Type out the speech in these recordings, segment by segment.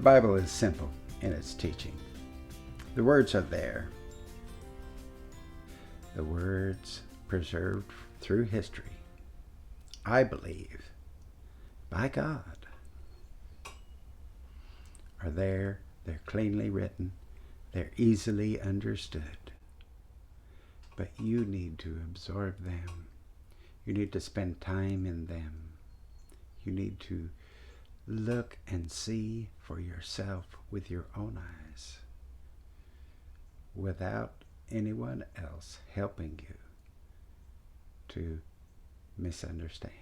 The Bible is simple in its teaching. The words are there. The words preserved through history, I believe, by God, are there. They're cleanly written. They're easily understood. But you need to absorb them. You need to spend time in them. You need to look and see for yourself with your own eyes without anyone else helping you to misunderstand.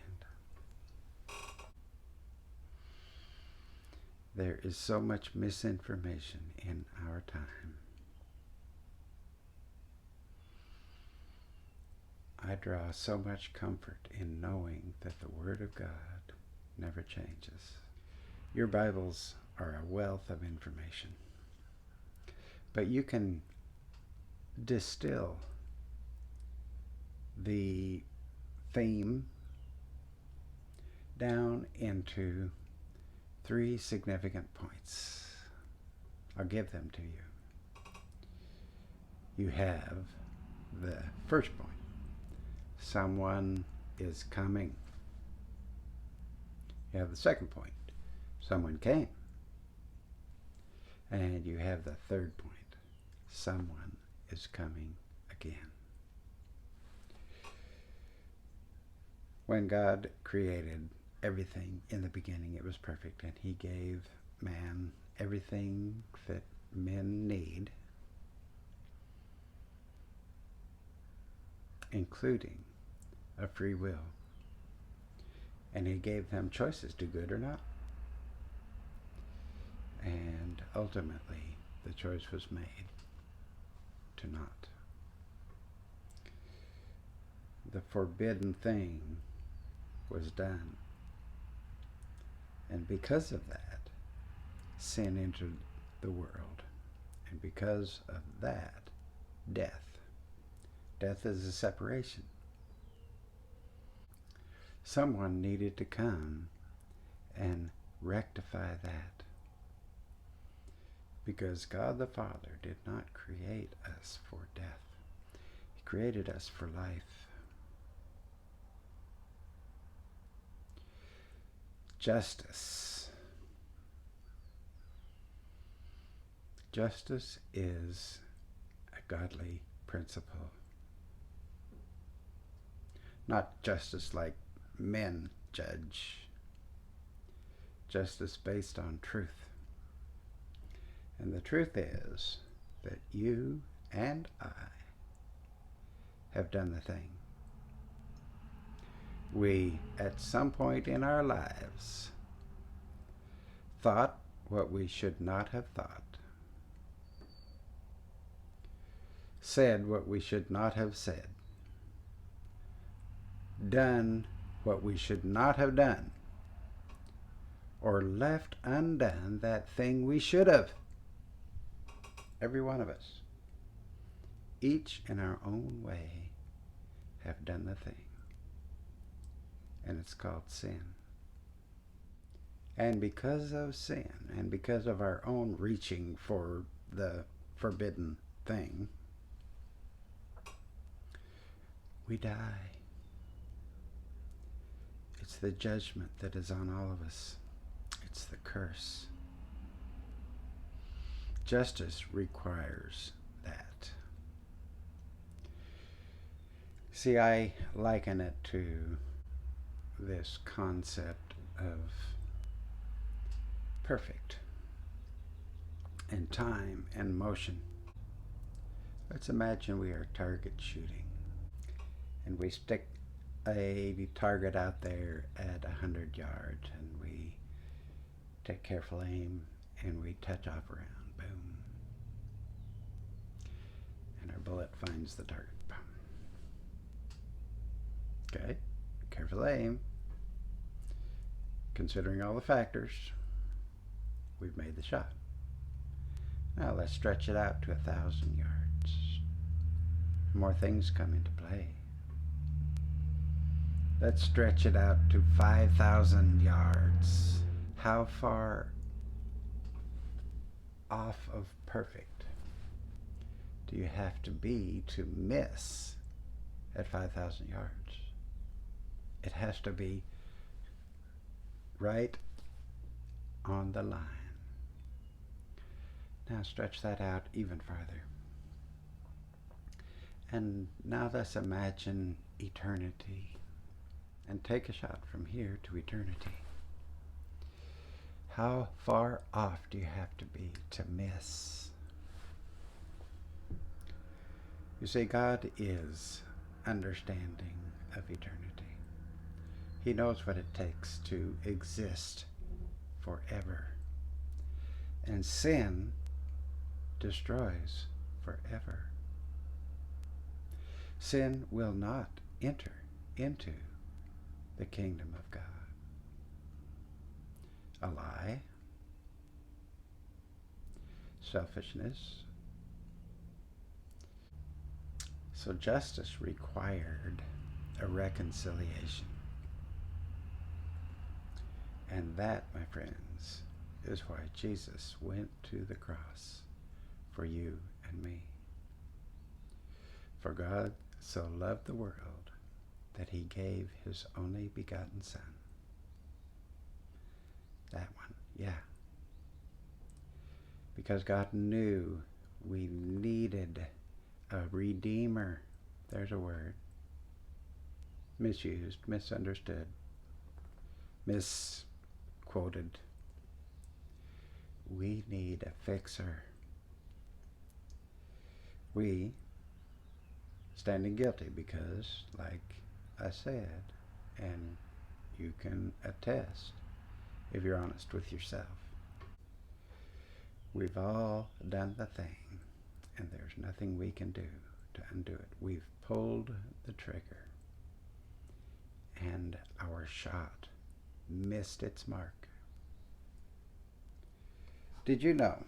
There is so much misinformation in our time. I draw so much comfort in knowing that the Word of God never changes. Your Bibles are a wealth of information, but you can distill the theme down into 3 significant points. I'll give them to you. You have the first point. Someone is coming. You have the second point. Someone came. And you have the third point. Someone is coming again. When God created everything in the beginning, it was perfect, and He gave man everything that men need, including a free will. And He gave them choices, do good or not. And ultimately, the choice was made to not. The forbidden thing was done. And because of that, sin entered the world. And because of that, death. Death is a separation. Someone needed to come and rectify that. Because God the Father did not create us for death. He created us for life. Justice. Justice is a godly principle. Not justice like men judge. Justice based on truth. And the truth is that you and I have done the thing. We, at some point in our lives, thought what we should not have thought, said what we should not have said, done what we should not have done, or left undone that thing we should have. Every one of us, each in our own way, have done the thing. And it's called sin. And because of sin, and because of our own reaching for the forbidden thing, we die. It's the judgment that is on all of us. It's the curse. Justice requires that. See, I liken it to this concept of perfect and time and motion. Let's imagine we are target shooting and we stick a target out there at 100 yards and we take careful aim and we touch off around. Boom. And our bullet finds the target. Boom. Okay, careful aim. Considering all the factors, we've made the shot. Now let's stretch it out to 1,000 yards. More things come into play. Let's stretch it out to 5,000 yards. How far off of perfect do you have to be to miss at 5,000 yards? It has to be right on the line. Now stretch that out even farther. And now let's imagine eternity and take a shot from here to eternity. How far off do you have to be to miss? You see, God is understanding of eternity. He knows what it takes to exist forever. And sin destroys forever. Sin will not enter into the kingdom of God. A lie, selfishness. So justice required a reconciliation. And that, my friends, is why Jesus went to the cross for you and me. For God so loved the world that he gave his only begotten Son. That one, yeah. Because God knew we needed a redeemer. There's a word. Misused, misunderstood, misquoted. We need a fixer. We standing guilty because, like I said, and you can attest if you're honest with yourself, we've all done the thing, and there's nothing we can do to undo it. We've pulled the trigger, and our shot missed its mark. Did you know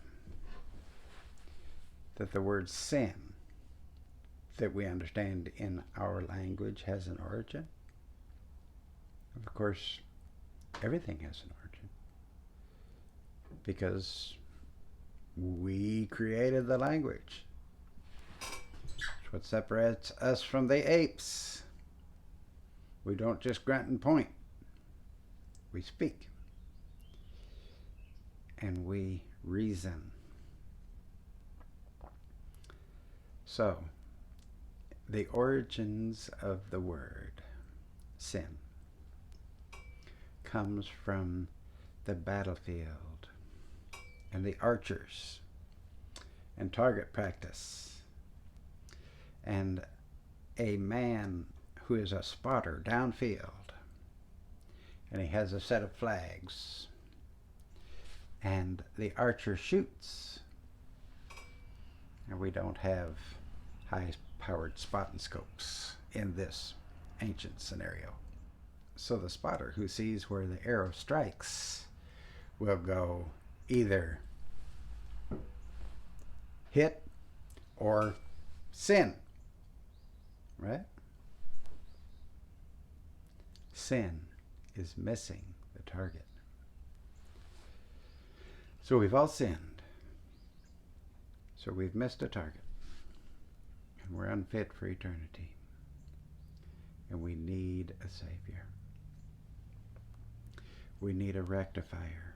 that the word sin that we understand in our language has an origin? Of course, everything has an origin, because we created the language. It's what separates us from the apes. We don't just grunt and point. We speak. And we reason. So, the origins of the word sin comes from the battlefield and the archers and target practice and a man who is a spotter downfield, and he has a set of flags, and the archer shoots, and we don't have high-powered spotting scopes in this ancient scenario. So the spotter who sees where the arrow strikes will go either hit or sin, right? Sin is missing the target. So we've all sinned. So we've missed a target. And we're unfit for eternity. And we need a Savior. We need a rectifier.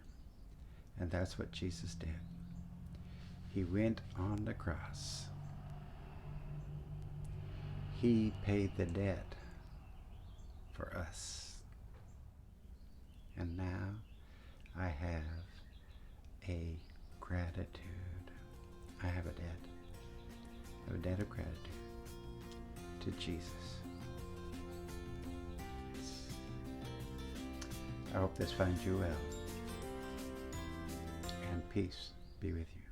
And that's what Jesus did. He went on the cross. He paid the debt for us. And now I have a gratitude. I have a debt. I have a debt of gratitude to Jesus. I hope this finds you well. And peace be with you.